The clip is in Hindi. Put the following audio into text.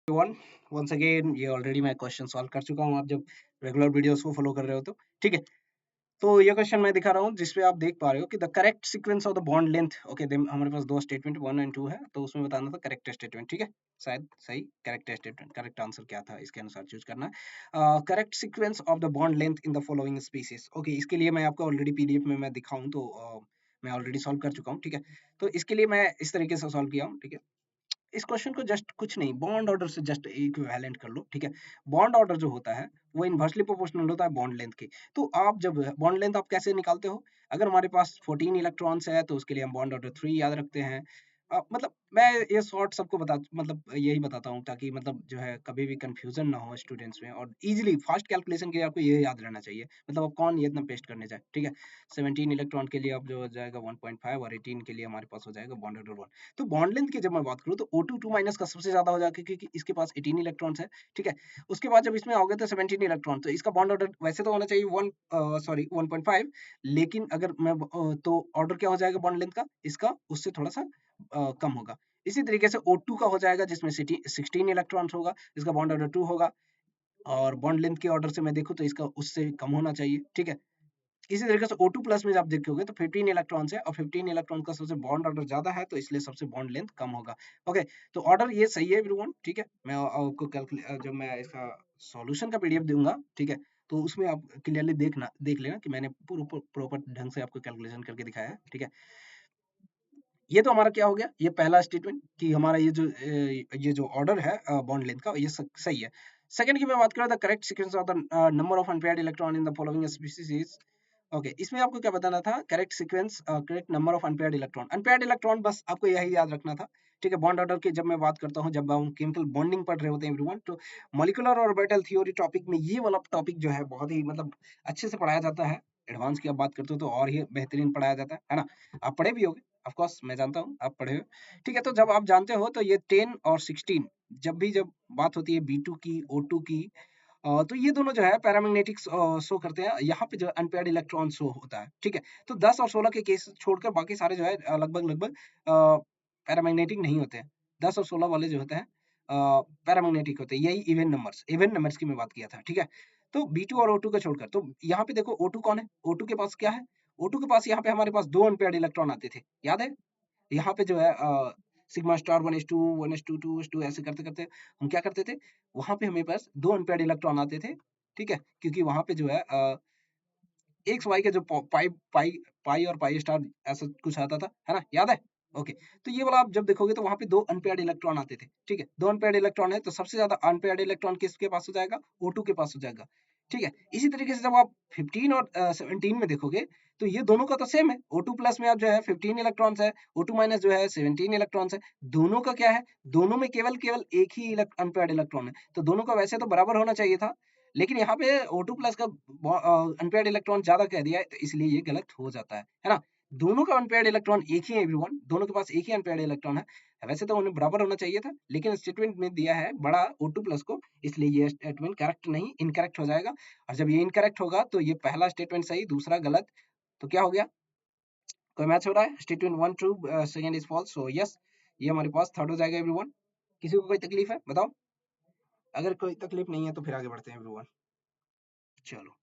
वन वंस अगेन ये ऑलरेडी मैं क्वेश्चन सॉल्व कर चुका हूँ, आप जब रेगुलर वीडियोस को फॉलो कर रहे हो तो ठीक है। तो ये क्वेश्चन मैं दिखा रहा हूँ जिसपे आप देख पा रहे हो कि the correct sequence of the bond length. Okay, हमारे पास दो स्टेटमेंट 1 एंड 2 है, तो उसमें बताना था करेक्ट स्टेटमेंट। ठीक है, शायद सही करेक्ट स्टेटमेंट, करेक्ट आंसर क्या था इसके अनुसार चूज करना है। Correct sequence of the bond length in the following species. Okay, इसके लिए मैं आपको ऑलरेडी पीडीएफ में मैं दिखाऊं तो मैं ऑलरेडी सॉल्व कर चुका हूँ। ठीक है, तो इसके लिए मैं इस तरीके से सॉल्व किया हूँ। ठीक है, इस क्वेश्चन को जस्ट कुछ नहीं, बॉन्ड ऑर्डर से जस्ट इक्विवेलेंट कर लो। ठीक है, बॉन्ड ऑर्डर जो होता है वो इनवर्सली प्रोपोर्शनल होता है बॉन्ड लेंथ के। तो आप जब बॉन्ड लेंथ आप कैसे निकालते हो, अगर हमारे पास 14 इलेक्ट्रॉन्स है तो उसके लिए हम बॉन्ड ऑर्डर 3 याद रखते हैं। मतलब मैं ये शॉर्ट सबको बता मतलब यही बताता हूँ ताकि मतलब जो है कभी भी कंफ्यूजन ना हो स्टूडेंट्स में, और इजीली फास्ट कैलकुलेशन के लिए आपको ये याद रहना चाहिए। मतलब अब कौन ये इतना पेस्ट करने जाए। ठीक है, 17 इलेक्ट्रॉन के लिए अब जो हो जाएगा 1.5 और 18 के लिए हमारे पास हो जाएगा बॉन्ड ऑर्डर 1। तो बॉन्ड लेंथ की जब मैं बात करूँ तो O2 2 माइनस का सबसे ज्यादा हो जाएगा क्योंकि इसके पास 18 इलेक्ट्रॉन्स है। ठीक है, उसके बाद जब इसमें आओगे तो 17 इलेक्ट्रॉन, तो इसका बॉन्ड ऑर्डर वैसे तो होना चाहिए 1.5, लेकिन अगर मैं तो ऑर्डर क्या हो जाएगा बॉन्ड लेंथ का, इसका उससे थोड़ा सा कम होगा। इसी तरीके से O2 का हो जाएगा जिसमें 16 इलेक्ट्रॉन्स होगा, इसका बॉन्ड ऑर्डर 2 होगा। और बॉन्ड लेंथ के ऑर्डर से मैं देखूं तो इसका उससे कम होना चाहिए। ठीक है, इसी तरीके से O2 प्लस में आप देखोगे तो 15 इलेक्ट्रॉन्स है, और 15 इलेक्ट्रॉन का सबसे बॉन्ड ऑर्डर ज्यादा है तो इसलिए सबसे बॉन्ड लेंथ कम होगा। ओके, तो ऑर्डर ये सही है एवरीवन। ठीक है, मैं आपको जब मैं इसका सॉल्यूशन का पीडीएफ दूंगा, ठीक है, तो उसमें आप क्लियरली देख लेना कि मैंने पूरा प्रॉपर ढंग से आपको कैलकुलेशन करके दिखाया है। ठीक है, ये तो हमारा क्या हो गया, ये पहला स्टेटमेंट कि हमारा ये जो ऑर्डर है बॉन्ड लेंथ का ये सही है। सेकंड की मैं बात करूं the correct sequence of the number of unpaired electron in the following species is. Okay, इसमें आपको क्या बताना था, correct sequence correct number of unpaired electron. Unpaired electron बस आपको यही याद रखना था। ठीक है, बॉन्ड ऑर्डर की जब मैं बात करता हूँ, जब हम केमिकल बॉन्डिंग पढ़ रहे होते हैं एवरीवन, तो मॉलिक्यूलर ऑर्बिटल थ्योरी टॉपिक में ये वाला टॉपिक जो है बहुत ही मतलब अच्छे से पढ़ाया जाता है। एडवांस की आप बात करते हो तो और ही बेहतरीन पढ़ाया जाता है ना। आप पढ़े भी होगे, ऑफ कोर्स मैं जानता हूँ आप पढ़े हो। ठीक है, तो जब आप जानते हो तो ये 10 और 16 जब बात होती है B2 की, O2 की, तो ये दोनों जो है पैरामैग्नेटिक शो करते हैं। यहाँ पे जो अनपेयर्ड इलेक्ट्रॉन शो होता है। ठीक है, तो 10 और 16 के केस छोड़कर बाकी सारे जो है लगभग लगभग पैरामैग्नेटिक नहीं होते हैं। 10 और 16 वाले जो होते हैं पैरामैग्नेटिक होते हैं, यही इवन नंबर्स की मैं बात किया था। ठीक है, तो B2 और O2 को छोड़कर, तो यहाँ पे देखो O2 कौन है, O2 के पास क्या है, O2 के पास यहाँ पे हमारे पास 2 अनपेयर्ड इलेक्ट्रॉन आते थे, याद है। यहाँ पे जो है sigma star 1s2 1s2 2s2 ऐसे करते करते हम क्या करते थे, वहां पे हमें पास 2 अनपेयर्ड इलेक्ट्रॉन आते थे। ठीक है, क्योंकि वहां पे जो है एक्स वाई के जो पाई पाई पाई और पाई स्टार ऐसा कुछ आता था, है ना, याद है। ओके, तो ये वाला आप जब देखोगे तो वहां पे 2 अनपेयर्ड इलेक्ट्रॉन आते थे। ठीक है, 2 अनपेयर्ड इलेक्ट्रॉन है तो सबसे ज्यादा अनपेयर्ड इलेक्ट्रॉन किसके पास हो जाएगा, O2 के पास हो जाएगा। ठीक है, इसी तरीके से जब आप 15 और 17 में देखोगे तो ये दोनों का तो सेम है। O2 प्लस में आप जो है 15 इलेक्ट्रॉन्स है, O2 माइनस जो है 17 इलेक्ट्रॉन्स है। दोनों का क्या है, दोनों में केवल केवल एक ही अनपेयर्ड इलेक्ट्रॉन है, तो दोनों का वैसे तो बराबर होना चाहिए था, लेकिन यहाँ पे O2 प्लस का अनपेयर्ड इलेक्ट्रॉन ज्यादा कह दिया है तो इसलिए ये गलत हो जाता है ना। दोनों का अनपेयर्ड इलेक्ट्रॉन एक ही है एवरीवन, दोनों के पास एक ही अनपेयर्ड इलेक्ट्रॉन है। वैसे तो उन्हें बराबर होना चाहिए था, लेकिन स्टेटमेंट में दिया है बड़ा O2 प्लस को, इसलिए ये स्टेटमेंट करेक्ट नहीं इनकरेक्ट हो जाएगा। और जब ये इनकरेक्ट होगा तो ये पहला स्टेटमेंट सही दूसरा गलत, तो क्या हो गया, कोई मैच हो रहा है, statement 1 true second is false, so yes ये हमारे पास थर्ड हो जाएगा एवरीवन। किसी को कोई तकलीफ है बताओ, अगर कोई तकलीफ नहीं है तो फिर आगे बढ़ते हैं एवरीवन। चलो।